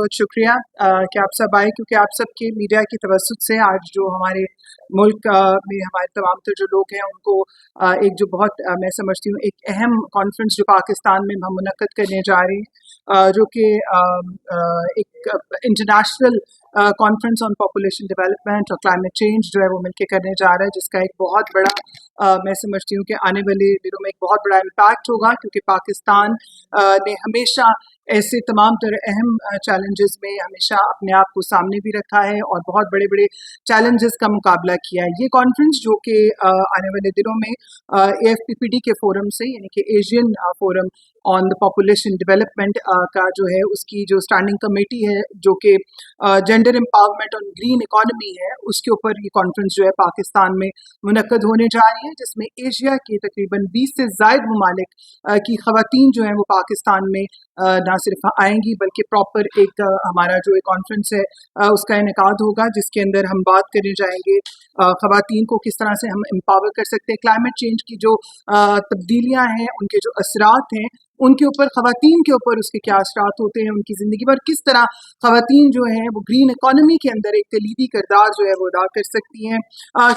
बहुत शुक्रिया कि आप सब आए, क्योंकि आप सबके मीडिया की तवज्जुह से आज जो हमारे मुल्क में हमारे तमाम तर जो लोग हैं उनको एक जो बहुत मैं समझती हूँ एक अहम कॉन्फ्रेंस जो पाकिस्तान में हम मुनक्कद करने जा रहे हैं, जो कि एक international conference on population development और क्लाइमेट चेंज जो है वो मिलके करने जा रहा है, जिसका एक बहुत बड़ा मैं समझती हूँ कि आने वाले दिनों में एक बहुत बड़ा इम्पैक्ट होगा, क्योंकि पाकिस्तान ने हमेशा ऐसे तमाम तरह अहम चैलेंजेस में हमेशा अपने आप को सामने भी रखा है और बहुत बड़े बड़े चैलेंजेस का मुकाबला किया है। ये कॉन्फ्रेंस जो कि आने वाले दिनों में AFPPD के फोरम से, यानी कि Asian forum on the population development का जो है उसकी जो स्टैंडिंग कमेटी है जो कि जेंडर एम्पावरमेंट और ग्रीन इकॉनमी है, उसके ऊपर ये कॉन्फ्रेंस जो है पाकिस्तान में मुनक्कद होने जा रही है, जिसमें एशिया के तकरीबन 20 से ज़ायद ममालिक की ख़वातीन जो हैं वो पाकिस्तान में ना सिर्फ आएंगी बल्कि प्रॉपर एक हमारा जो एक कॉन्फ्रेंस है उसका इनेकाद होगा, जिसके अंदर हम बात करने जाएंगे ख़वातीन को किस तरह से हम एम्पावर कर सकते हैं, क्लाइमेट चेंज की जो तब्दीलियाँ हैं उनके जो असरात हैं उनके ऊपर, ख़वातीन के ऊपर उसके क्या असरात होते हैं उनकी ज़िंदगी पर, किस तरह ख़वातीन जो हैं वो ग्रीन इकॉनमी के अंदर एक कलीदी किरदार जो है वो अदा कर सकती हैं,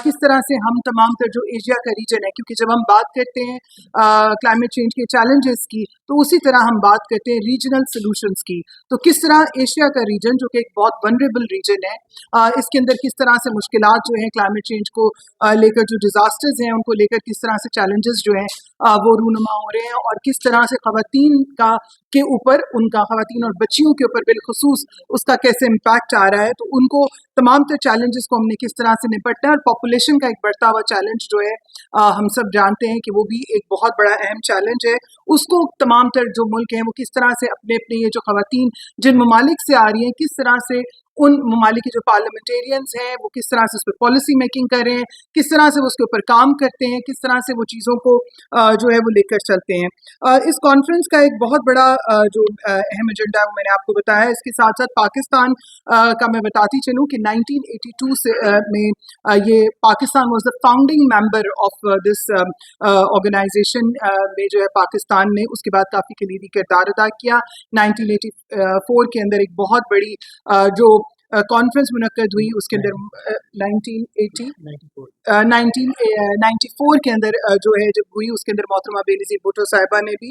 किस तरह से हम तमाम तर जो एशिया का रीजन है, क्योंकि जब हम बात करते हैं क्लाइमेट चेंज के चैलेंजेस की तो उसी तरह हम बात करते हैं रीजनल सोल्यूशंस की, तो किस तरह एशिया का रीजन जो कि एक बहुत वनरेबल रीजन है इसके अंदर किस तरह से मुश्किलात जो हैं क्लाइमेट चेंज को लेकर, जो डिज़ास्टर्स हैं उनको लेकर किस तरह से चैलेंजेस जो हैं वो रूनुमा हो रहे हैं, और किस तरह से ख़वातीन का के ऊपर, उनका ख़वातीन और बच्चियों के ऊपर बिलखुसूस उसका कैसे इम्पैक्ट आ रहा है, तो उनको तमाम तर चैलेंजेस को हमने किस तरह से निपटना है। और पॉपुलेशन का एक बढ़ता हुआ चैलेंज जो है हम सब जानते हैं कि वो भी एक बहुत बड़ा अहम चैलेंज है, उसको तमाम तर जो मुल्क हैं वो किस तरह से अपने अपने ये जो ख़वातीन जिन ममालिक से आ रही हैं, किस तरह से उन ममालिक के जो पार्लियामेंटेरियंस हैं वो किस तरह से उस पर पॉलिसी मेकिंग कर रहे हैं, किस तरह से वो उसके ऊपर काम करते हैं, किस तरह से वो चीज़ों को जो है वो लेकर चलते हैं। इस कॉन्फ्रेंस का एक बहुत बड़ा जो अहम एजेंडा है वो मैंने आपको बताया। इसके साथ साथ पाकिस्तान का मैं बताती चलूँ कि 1982 से में ये Pakistan was the founding member of this organisation में जो है पाकिस्तान ने उसके बाद काफ़ी कलीदी किरदार अदा किया। 1984 के अंदर एक बहुत बड़ी जो कॉन्फ्रेंस मुनक्कद हुई, उसके अंदर 1994 के अंदर जो है जब हुई, उसके अंदर मोहतरमा बेनज़ीर भुट्टो साहिबा ने भी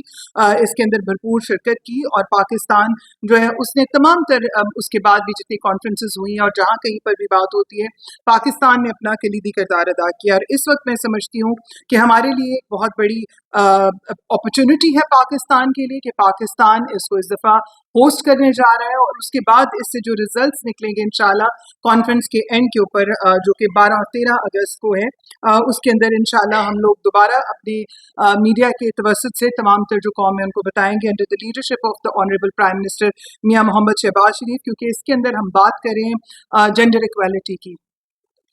इसके अंदर भरपूर शिरकत की, और पाकिस्तान जो है उसने तमाम तर उसके बाद भी जितनी कॉन्फ्रेंसेस हुई और जहाँ कहीं पर भी बात होती है पाकिस्तान ने अपना कलीदी किरदार अदा किया। और इस वक्त मैं समझती हूँ कि हमारे लिए एक बहुत बड़ी अपॉर्चुनिटी है पाकिस्तान के लिए कि पाकिस्तान इसको इस दफ़ा होस्ट करने जा रहा है, और उसके बाद इससे जो रिजल्ट्स निकलेंगे इंशाल्लाह कॉन्फ्रेंस के एंड के ऊपर जो कि 12 और 13 अगस्त को है, उसके अंदर इंशाल्लाह हम लोग दोबारा अपने मीडिया के तवस्सुत से तमाम तर जो कौम है उनको बताएंगे under the leadership of the honourable prime minister Mian Muhammad Shehbaz Sharif, क्योंकि इसके अंदर हम बात करें जेंडर इक्वालिटी की,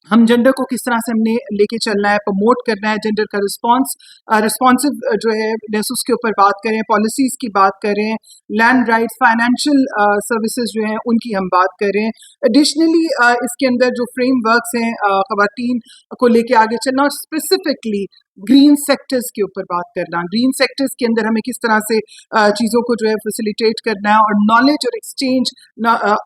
हम जेंडर को किस तरह से हमने लेके चलना है, प्रमोट करना है, जेंडर का रिस्पॉन्सिव जो है उसके ऊपर बात करें, पॉलिसीज़ की बात करें, लैंड राइट्स, फाइनेंशियल सर्विसेज जो हैं उनकी हम बात करें। एडिशनली इसके अंदर जो फ्रेमवर्क्स हैं ख़वातीन को लेके आगे चलना, और स्पेसिफिकली ग्रीन सेक्टर्स के ऊपर बात करना, ग्रीन सेक्टर्स के अंदर हमें किस तरह से चीज़ों को जो है फैसिलिटेट करना है, और नॉलेज और एक्सचेंज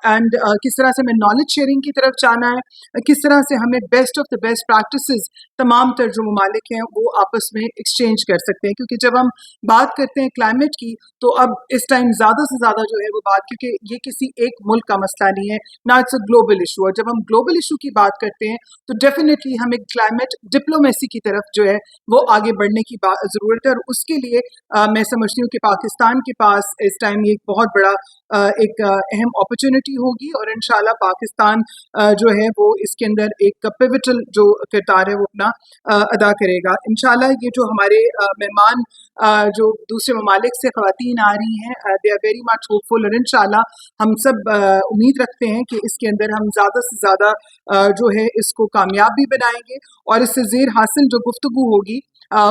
एंड किस तरह से हमें नॉलेज शेयरिंग की तरफ जाना है, किस तरह से हमें best of the best practices तमाम तर जो ममालिक हैं वो आपस में एक्सचेंज कर सकते हैं। क्योंकि जब हम बात करते हैं क्लाइमेट की तो अब इस टाइम ज़्यादा से ज़्यादा जो है वो बात, क्योंकि ये किसी एक मुल्क का मसला नहीं है ना, इट्स अ ग्लोबल इशू, और जब हम ग्लोबल इशू की बात करते हैं तो डेफिनेटली हमें क्लाइमेट डिप्लोमेसी की तरफ जो है वो आगे बढ़ने की ज़रूरत है, और उसके लिए मैं समझती हूँ कि पाकिस्तान के पास इस टाइम ये एक बहुत बड़ा एक अहम अपॉर्चुनिटी होगी, और इंशाल्लाह पाकिस्तान जो है वो इसके अंदर एक पिवटल जो किरदार है वो अपना अदा करेगा। इंशाल्लाह ये जो हमारे मेहमान जो दूसरे ममालिक से ख़वातीन आ रही हैं, they are very much hopeful, और इंशाल्लाह हम सब उम्मीद रखते हैं कि इसके अंदर हम ज़्यादा से ज़्यादा जो है इसको कामयाब भी बनाएंगे, और इससे ज़ेर हासिल जो गुफ्तगू होगी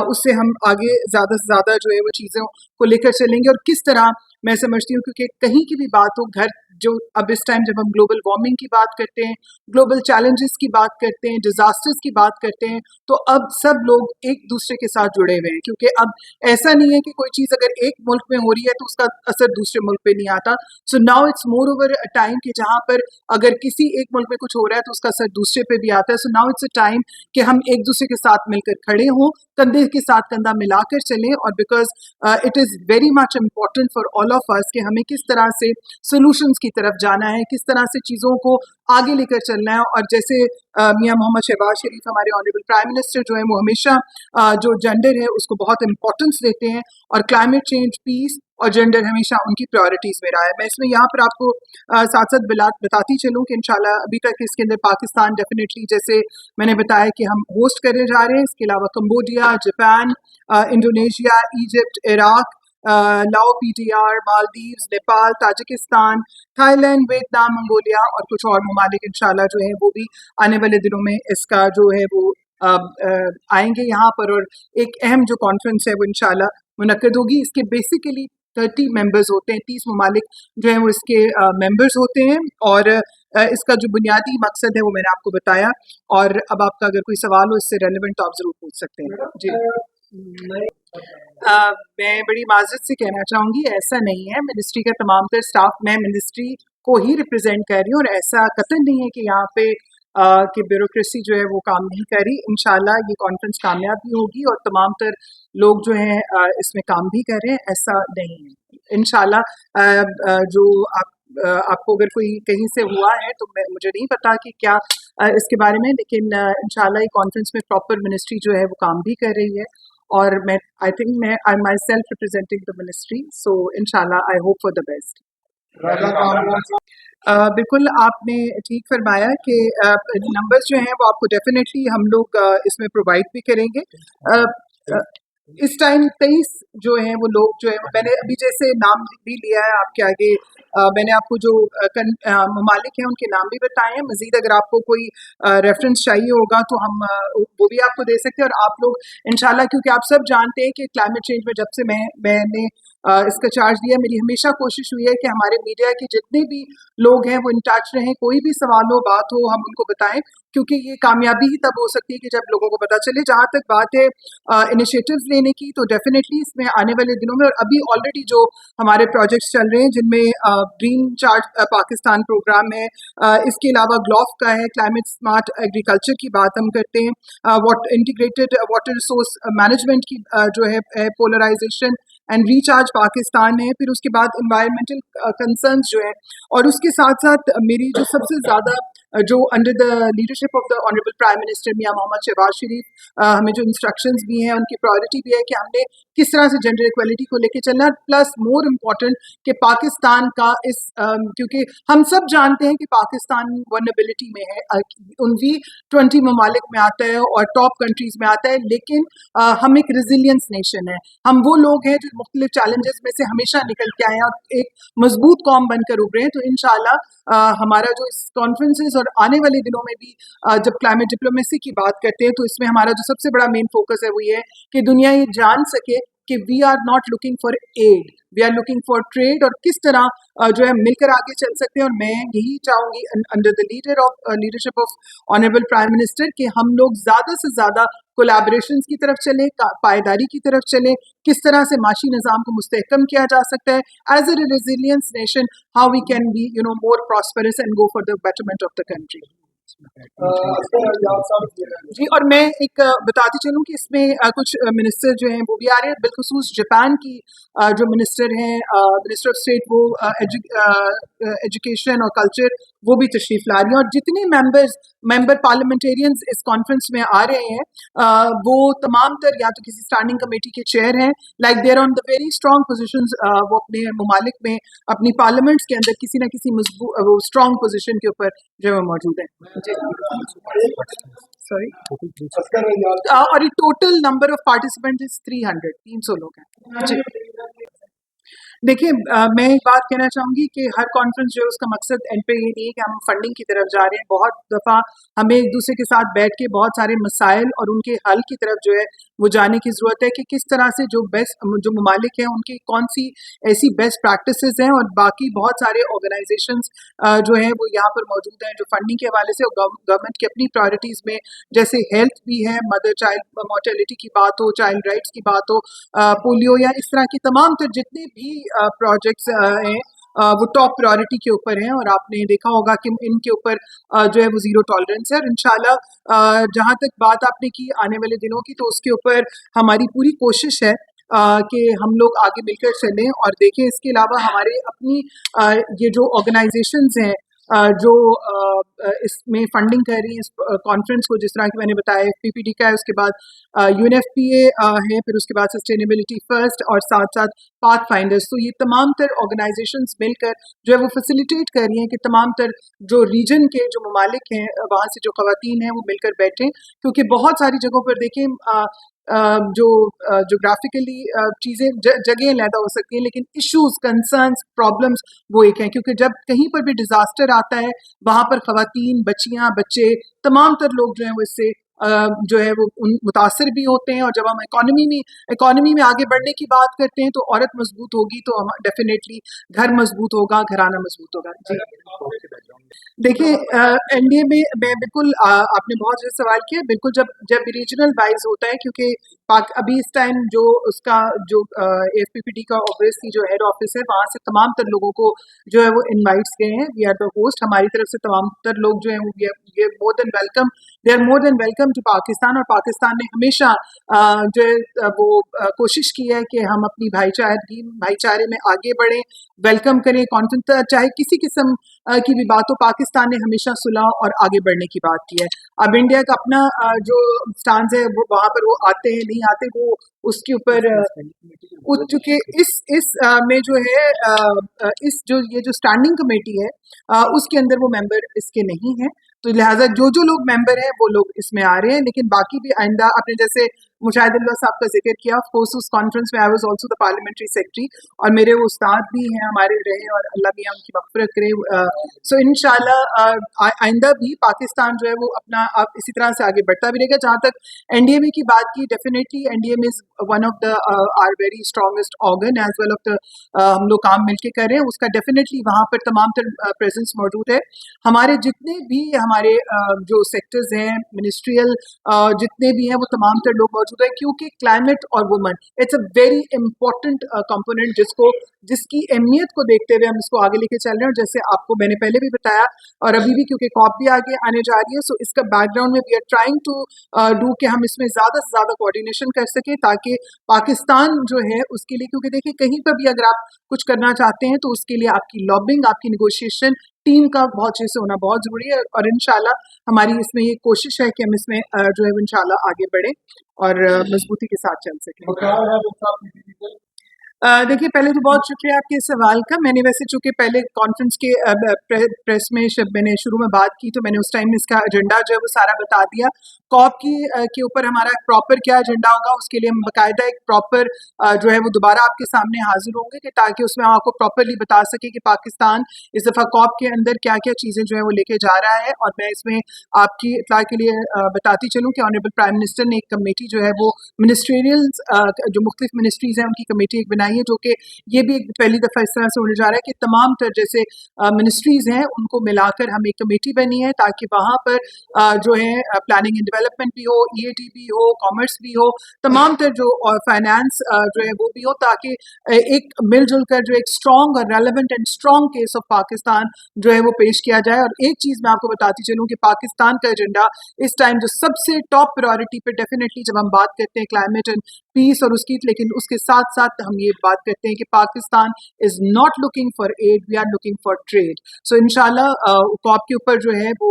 उससे हम आगे ज़्यादा से ज़्यादा जो है वो चीज़ों को लेकर चलेंगे। और किस तरह मैं समझती हूँ, क्योंकि कहीं की भी बात हो, घर जो अब इस टाइम जब हम ग्लोबल वार्मिंग की बात करते हैं, ग्लोबल चैलेंजेस की बात करते हैं, डिजास्टर्स की बात करते हैं, तो अब सब लोग एक दूसरे के साथ जुड़े हुए हैं, क्योंकि अब ऐसा नहीं है कि कोई चीज़ अगर एक मुल्क में हो रही है तो उसका असर दूसरे मुल्क पे नहीं आता। So now it's more over a time कि जहाँ पर अगर किसी एक मुल्क में कुछ हो रहा है तो उसका असर दूसरे पे भी आता है। So now it's a time कि हम एक दूसरे के साथ मिलकर खड़े हों, कंधे के साथ कंधा मिलाकर चलें, और because it is very much important for all of us कि हमें किस तरह से सोल्यूशंस की तरफ जाना है, किस तरह से चीज़ों को आगे लेकर चलना है। और जैसे मियां मोहम्मद शहबाज शरीफ हमारे ऑनरेबल प्राइम मिनिस्टर जो है वो हमेशा जो जेंडर है उसको बहुत इंपॉर्टेंस देते हैं, और क्लाइमेट चेंज, पीस और जेंडर हमेशा उनकी प्रायोरिटीज़ में रहा है। मैं इसमें यहाँ पर आपको साथ साथ बताती चलूँ कि इंशाल्लाह अभी तक इसके अंदर पाकिस्तान डेफिनेटली, जैसे मैंने बताया कि हम होस्ट करने जा रहे हैं, इसके अलावा Cambodia, Japan, Indonesia, Egypt, Iraq, Lao, PDR, Maldives, Nepal, Tajikistan, Thailand, Vietnam, Mongolia और कुछ और ममालिक इंशाल्लाह जो है वो भी आने वाले दिनों में इसका जो है वो आएंगे यहाँ पर, और एक अहम जो कॉन्फ्रेंस है वो इंशाल्लाह मुनक्किद होगी। इसके बेसिकली 30 मेंबर्स होते हैं, 30 ममालिक जो हैं वो इसके मेंबर्स होते हैं, और इसका जो बुनियादी मकसद है वो मैंने आपको बताया। और अब आपका अगर कोई सवाल हो इससे रेलिवेंट तो आप ज़रूर पूछ सकते हैं। जी, मैं बड़ी माजरत से कहना चाहूँगी, ऐसा नहीं है। मिनिस्ट्री का तमाम तर स्टाफ, मैं मिनिस्ट्री को ही रिप्रेजेंट कर रही हूँ, और ऐसा कतई नहीं है कि यहाँ पे कि ब्यूरोक्रेसी जो है वो काम नहीं कर रही। इंशाल्लाह ये कॉन्फ्रेंस कामयाब भी होगी और तमाम तर लोग जो हैं इसमें काम भी कर रहे हैं, ऐसा नहीं है। इंशाल्लाह जो आपको अगर कोई कहीं से हुआ है तो मुझे नहीं पता कि क्या इसके बारे में, लेकिन इंशाल्लाह ये कॉन्फ्रेंस में प्रॉपर मिनिस्ट्री जो है वो काम भी कर रही है, और मैं आई थिंक मैं I myself representing the ministry, so इंशाल्लाह I hope for the best. बिल्कुल आपने ठीक फरमाया कि नंबर्स जो हैं वो आपको डेफिनेटली हम लोग इसमें प्रोवाइड भी करेंगे। अ, अ, इस टाइम 23 जो हैं वो लोग जो है, मैंने अभी जैसे नाम भी लिया है आपके आगे, मैंने आपको जो ममालिक हैं उनके नाम भी बताए हैं। मजीद अगर आपको कोई रेफरेंस चाहिए होगा तो हम वो भी आपको दे सकते हैं। और आप लोग इंशाल्लाह, क्योंकि आप सब जानते हैं कि क्लाइमेट चेंज में जब से मैंने इसका चार्ज लिया, मेरी हमेशा कोशिश हुई है कि हमारे मीडिया के जितने भी लोग हैं वो इन टच रहें, कोई भी सवाल हो, बात हो, हम उनको बताएं, क्योंकि ये कामयाबी ही तब हो सकती है कि जब लोगों को पता चले। जहाँ तक बात है इनिशिएटिव्स लेने की, तो डेफिनेटली इसमें आने वाले दिनों में, और अभी ऑलरेडी जो हमारे प्रोजेक्ट्स चल रहे हैं जिनमें ग्रीन चार्ज पाकिस्तान प्रोग्राम है, इसके अलावा ग्लॉफ का है, क्लाइमेट स्मार्ट एग्रीकल्चर की बात हम करते हैं, इंटीग्रेटेड वाटर रिसोर्स मैनेजमेंट की जो है पोलराइजेशन एंड रिचार्ज पाकिस्तान है, फिर उसके बाद इन्वायरमेंटल कंसर्न्स जो है, और उसके साथ साथ मेरी जो सबसे ज़्यादा जो under the leadership of the honourable prime minister Mian Muhammad Shehbaz Sharif, हमें जो इंस्ट्रक्शंस भी हैं, उनकी प्रायोरिटी भी है कि हमने किस तरह से जेंडर इक्वलिटी को लेके चलना है, प्लस मोर इम्पॉर्टेंट कि पाकिस्तान का इस क्योंकि हम सब जानते हैं कि पाकिस्तान वनरेबिलिटी में है, उन G20 ममालिक में आता है और टॉप कंट्रीज में आता है, लेकिन हम एक रेजिलियंस नेशन है। हम वो लोग हैं जो मुख्तलिफ चैलेंजेस में से हमेशा निकल के आए हैं और एक मजबूत कौम बनकर उभरे हैं। तो इंशाल्लाह हमारा जो इस कॉन्फ्रेंसेस और आने वाले दिनों में भी जब क्लाइमेट डिप्लोमेसी की बात करते हैं, तो इसमें हमारा जो सबसे बड़ा मेन फोकस है वो ये है कि दुनिया ये जान सके कि we are not looking for aid, we are looking for trade, और किस तरह जो है मिलकर आगे चल सकते हैं। और मैं यही चाहूँगी under the leadership of honourable prime minister कि हम लोग ज़्यादा से ज़्यादा कोलैबोरेशंस की तरफ चलें, पायदारी की तरफ चलें, किस तरह से माशी निज़ाम को मुस्तहकम किया जा सकता है as a resilience nation, how we can be more prosperous and go for the betterment of the country. जी, और मैं एक बताती चलूँ कि इसमें कुछ मिनिस्टर जो हैं वो भी आ रहे हैं, बिलखुसूस जापान की जो मिनिस्टर हैं, मिनिस्टर ऑफ स्टेट, वो एजुकेशन और कल्चर, वो भी तशरीफ ला रही हैं। और जितने मेंबर पार्लियामेंटेरियंस इस कॉन्फ्रेंस में आ रहे हैं, वो तमाम तर या तो किसी स्टैंडिंग कमेटी के चेयर हैं, like they're on the very strong position, वो अपने ममालिक में अपनी पार्लियामेंट्स के अंदर किसी न किसी मजबूत वो स्ट्रॉन्ग पोजिशन के ऊपर जो है मौजूद हैं। सॉरी, और total number of participant is 300 लोग हैं जी। देखिए मैं एक बात कहना चाहूँगी कि हर कॉन्फ्रेंस जो है उसका मकसद एंड पे ये नहीं है कि हम फंडिंग की तरफ जा रहे हैं। बहुत दफ़ा हमें एक दूसरे के साथ बैठ के बहुत सारे मसाइल और उनके हल की तरफ जो है वो जाने की ज़रूरत है कि किस तरह से जो ममालिक हैं उनकी कौन सी ऐसी बेस्ट प्रैक्टिसेस हैं और बाकी बहुत सारे ऑर्गेनाइजेशंस जो हैं वो यहाँ पर मौजूद हैं जो फंडिंग के हवाले से गवर्नमेंट की अपनी प्रायोरिटीज़ में जैसे हेल्थ भी है, मदर चाइल्ड मोर्टेलिटी की बात हो, चाइल्ड राइट्स की बात हो, पोलियो या इस तरह की तमाम तर जितने भी प्रोजेक्ट्स हैं वो टॉप प्रायोरिटी के ऊपर हैं और आपने देखा होगा कि इनके ऊपर जो है वो ज़ीरो टॉलरेंस है और इंशाल्लाह जहाँ तक बात आपने की आने वाले दिनों की तो उसके ऊपर हमारी पूरी कोशिश है कि हम लोग आगे मिलकर चलें और देखें। इसके अलावा हमारे अपनी ये जो ऑर्गेनाइजेशंस हैं जो इसमें फंडिंग कर रही हैं इस कॉन्फ्रेंस को, जिस तरह की मैंने बताया पीपीडी का है, उसके बाद यूएनएफपीए है, फिर उसके बाद सस्टेनेबिलिटी फर्स्ट और साथ साथ पाथ फाइंडर्स। तो ये तमाम तर ऑर्गेनाइजेशंस मिलकर जो है वो फैसिलिटेट कर रही हैं कि तमाम तर जो रीजन के जो ममालिक हैं वहाँ से जो खवातीन हैं वो मिलकर बैठें, क्योंकि बहुत सारी जगहों पर देखें जो जोग्राफिकली चीज़ें जगह लैदा हो सकती हैं लेकिन इश्यूज कंसर्न्स प्रॉब्लम्स वो एक हैं, क्योंकि जब कहीं पर भी डिजास्टर आता है वहाँ पर खवातीन, बच्चियाँ, बच्चे, तमाम तर लोग जो हैं वो इससे जो है वो मुतासर भी होते हैं। और जब हम इकोनॉमी में आगे बढ़ने की बात करते हैं तो औरत मजबूत होगी तो हम डेफिनेटली घर मजबूत होगा, घराना मजबूत होगा। जी देखिए एनडीए में मैं बिल्कुल आपने बहुत अच्छा सवाल किया। बिल्कुल जब जब रीजनल वाइज होता है, क्योंकि अभी इस टाइम जो उसका जो एफपीपीडी का ऑब्वियसली जो हेड ऑफिस है वहाँ से तमाम तर लोगों को जो है वो इनवाइट्स गए हैं। वी आर द होस्ट, हमारी तरफ से तमाम तर लोग जो हैं वो we are more than welcome, they are more than welcome to Pakistan. और पाकिस्तान ने हमेशा जो है वो कोशिश की है कि हम अपनी भाईचारे में आगे बढ़ें, वेलकम करें कॉन्फ्रेंस, चाहे किसी किस्म की भी बात हो। पाकिस्तान ने हमेशा सुलह और आगे बढ़ने की बात की है। अब इंडिया का अपना जो स्टांस है वो वहाँ पर वो आते हैं नहीं आते वो उसके ऊपर उठ चुके। इस में जो है इस जो ये जो स्टैंडिंग कमेटी है उसके अंदर वो मेंबर इसके नहीं है, तो लिहाजा जो लोग मेंबर हैं वो लोग इसमें आ रहे हैं। लेकिन बाकी भी आइंदा आपने जैसे मुशाहिद अल्वा साहब का जिक्र किया, ऑफ कोर्स उस कॉन्फ्रेंस में I was also the parliamentary secretary और मेरे वो उस्ताद भी हैं हमारे रहे और अल्लाह मियां उनकी मग़फ़िरत करे। सो इंशाल्लाह आइंदा भी पाकिस्तान जो है वो अपना अब इसी तरह से आगे बढ़ता भी रहेगा। जहाँ तक एनडीएमए की बात की, definitely NDMA is one of the are very strongest organ as well of the हम लोग काम मिलके कर रहे हैं उसका डेफिनेटली वहाँ पर तमाम प्रेजेंस मौजूद है। हमारे जितने भी हमारे जो सेक्टर्स हैं मिनिस्ट्रियल जितने भी हैं वो तमाम तर लोग मौजूद है, क्योंकि क्लाइमेट और woman it's a very important component जिसकी अहमियत को देखते हुए हम इसको आगे लेके चल रहे हैं। और जैसे आपको मैंने पहले भी बताया और अभी भी क्योंकि कॉप भी आगे आने जा रही है, सो इसका बैकग्राउंड में we are trying to do कि हम इसमें ज़्यादा से ज़्यादा कोऑर्डिनेशन कर सकें ताकि पाकिस्तान जो है उसके लिए, क्योंकि देखिए कहीं पर भी अगर आप कुछ करना चाहते हैं तो उसके लिए आपकी लॉबिंग, आपकी निगोशिएशन टीम का बहुत अच्छे से होना बहुत ज़रूरी है। और इंशाल्लाह हमारी इसमें ये कोशिश है कि हम इसमें जो है वो इंशाल्लाह आगे बढ़ें और मजबूती के साथ चल सकें। देखिए पहले तो बहुत शुक्रिया आपके इस सवाल का। मैंने वैसे चूँकि पहले कॉन्फ्रेंस के प्रेस में जब मैंने शुरू में बात की तो मैंने उस टाइम इसका एजेंडा जो है वो सारा बता दिया। कॉप की के ऊपर हमारा प्रॉपर क्या एजेंडा होगा उसके लिए हम बाकायदा एक प्रॉपर जो है वो दोबारा आपके सामने हाजिर होंगे कि ताकि उसमें हम आपको प्रॉपरली बता सके कि पाकिस्तान इस दफ़ा कॉप के अंदर क्या क्या चीज़ें जो है वो लेके जा रहा है। और मैं इसमें आपकी इत्तला के लिए बताती चलूँ कि ऑनरेबल प्राइम मिनिस्टर ने एक कमेटी जो है वो मिनिस्ट्रियल जो मुख्तलिफ मिनिस्ट्रीज़ हैं उनकी कमेटी एक बनाई है, जो कि ये भी एक पहली दफ़ा इस तरह से होने जा रहा है कि तमाम तर जैसे मिनिस्ट्रीज़ हैं उनको मिलाकर हम एक कमेटी बनी है ताकि वहाँ पर जो है प्लानिंग एंड डेवलपमेंट भी हो, ईएडी भी हो, कॉमर्स भी हो, तमाम तर जो फाइनेंस जो है वो भी हो, ताकि एक मिलजुल कर जो एक स्ट्रॉन्ग और relevant and strong case of Pakistan जो है वो पेश किया जाए। और एक चीज़ मैं आपको बताती चलूँ कि पाकिस्तान का एजेंडा इस टाइम जो सबसे टॉप प्रायोरिटी पे डेफिनेटली जब हम बात करते हैं क्लाइमेट एंड पीस और उसकी, लेकिन उसके साथ साथ हम ये बात करते हैं कि Pakistan is not looking for aid, we are looking for trade. So इंशाल्लाह कॉप के ऊपर जो है वो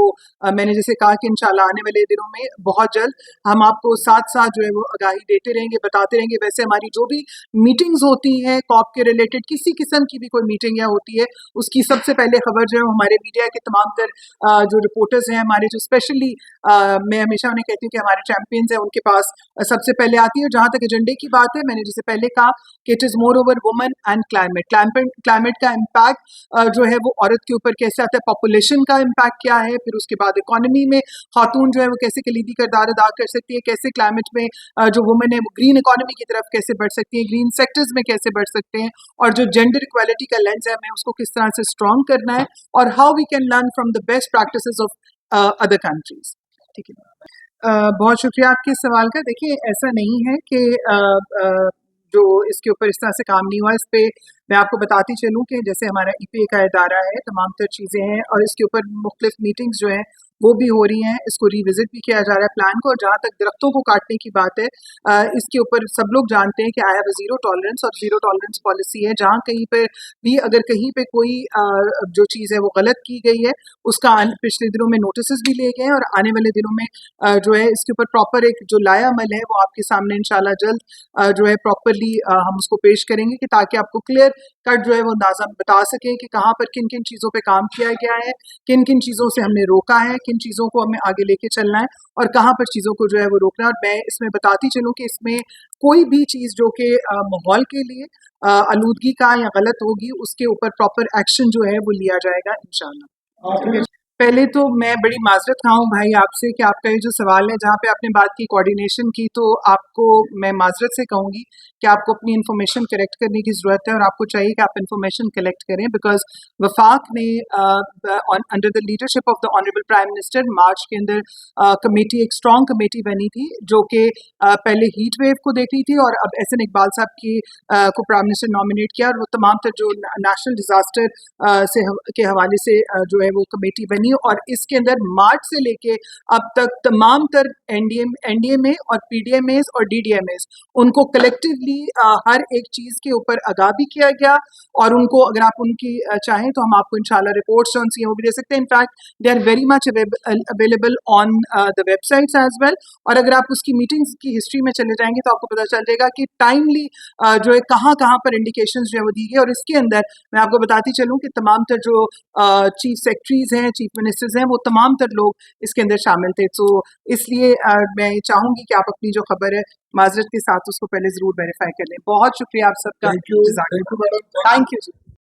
मैंने जैसे कहा कि इंशाल्लाह आने वाले दिनों में बहुत जल्द हम आपको साथ साथ जो है वो आगाही देते रहेंगे, बताते रहेंगे। वैसे हमारी जो भी मीटिंग्स होती हैं कॉप के रिलेटेड, किसी किस्म की भी कोई मीटिंग या होती है, उसकी सबसे पहले खबर जो है हमारे मीडिया के तमाम तर जो रिपोर्टर्स हैं हमारे, जो स्पेशली मैं हमेशा उन्हें कहती हूँ कि हमारे चैंपियंस हैं, उनके पास सबसे पहले आती है। जहाँ तक एजेंडे की बात है, मैंने जैसे पहले कहा कि it is more over women and climate का इम्पैक्ट जो है वो औरत के ऊपर कैसे आता है, पॉपुलेशन का इम्पैक्ट क्या है, फिर उसके बाद इकोनॉमी में खातून जो है वो कैसे कलीदी किरदार अदा कर सकती है, कैसे क्लाइमेट में जो वुमेन है वो ग्रीन इकोनॉमी की तरफ कैसे बढ़ सकती है, ग्रीन सेक्टर्स में कैसे बढ़ सकते हैं, और जो जेंडर इक्वालिटी का लेंस है हमें उसको किस तरह से स्ट्रॉन्ग करना है, और how we can learn from the best practices of other countries. ठीक है। बहुत शुक्रिया आपके सवाल का। देखिए, ऐसा नहीं है कि जो इसके ऊपर इस तरह से काम नहीं हुआ। इस पे मैं आपको बताती चलूँ कि जैसे हमारा ईपीए का इदारा है, तमाम तर चीज़ें हैं, और इसके ऊपर मुख्तलिफ मीटिंग्स जो हैं वो भी हो रही हैं, इसको रिविजिट भी किया जा रहा है प्लान को। और जहाँ तक दरख्तों को काटने की बात है, इसके ऊपर सब लोग जानते हैं कि आई हैव ज़ीरो टॉलरेंस, और ज़ीरो टॉलरेंस पॉलिसी है। जहाँ कहीं पे भी अगर कहीं पे कोई जो चीज़ है वो गलत की गई है, उसका पिछले दिनों में नोटिस भी लिए गए हैं, और आने वाले दिनों में जो है इसके ऊपर प्रॉपर एक जो लाया अमल है वो आपके सामने इंशाल्लाह जल्द जो है प्रॉपरली हम उसको पेश करेंगे, कि ताकि आपको क्लियर कट जो है वो अंदाज़ा बता सकें कि कहाँ पर किन किन चीज़ों पे काम किया गया है, किन किन चीज़ों से हमने रोका है, किन चीज़ों को हमें आगे लेके चलना है, और कहाँ पर चीज़ों को जो है वो रोकना है। और मैं इसमें बताती चलूँ कि इसमें कोई भी चीज़ जो कि माहौल के लिए आलूदगी का या गलत होगी, उसके ऊपर प्रॉपर एक्शन जो है वो लिया जाएगा इंशाल्लाह। पहले तो मैं बड़ी माजरत खाऊं भाई आपसे कि आपका ये जो सवाल है, जहाँ पे आपने बात की कोऑर्डिनेशन की, तो आपको मैं माजरत से कहूँगी कि आपको अपनी इन्फॉर्मेशन कलेक्ट करने की ज़रूरत है, और आपको चाहिए कि आप इन्फॉर्मेशन कलेक्ट करें, बिकॉज वफाक ने under the leadership of the honourable prime minister March के अंदर कमेटी, एक स्ट्रॉन्ग कमेटी बनी थी, जो कि पहले हीट वेव को देख रही थी, और अब एहसन इकबाल साहब की को प्राइम मिनिस्टर नॉमिनेट किया, और वो तमाम तर जो नेशनल डिजास्टर के हवाले से जो है वो कमेटी बनी, और इसके अंदर मार्च से लेके अब तक तमाम तर एनडीएमए और पीडीएमएस और डीडीएमएस, उनको कलेक्टिवली हर एक चीज़ के ऊपर आगाह भी किया गया, और उनको अगर आप उनकी चाहें तो हम आपको इंशाल्लाह रिपोर्ट्स जो उनसी वो भी दे सकते हैं। In fact they are very much available on the websites as well, और अगर आप उसकी मीटिंग्स की हिस्ट्री में चले जाएंगे तो आपको पता चल जाएगा कि टाइमली जो है कहाँ कहाँ पर इंडिकेशंस जो है वो दी गई। और इसके अंदर मैं आपको बताती चलूँ कि तमाम तर जो चीफ सेक्रेटरीज हैं, चीफ मिनिस्टर्स हैं, वो तमाम तर लोग इसके अंदर शामिल थे। तो इसलिए मैं चाहूँगी कि आप अपनी जो खबर है माजरत के साथ उसको पहले ज़रूर वेरीफाई कर लें। बहुत शुक्रिया आप सबका। Thank you madam. Thank you ji.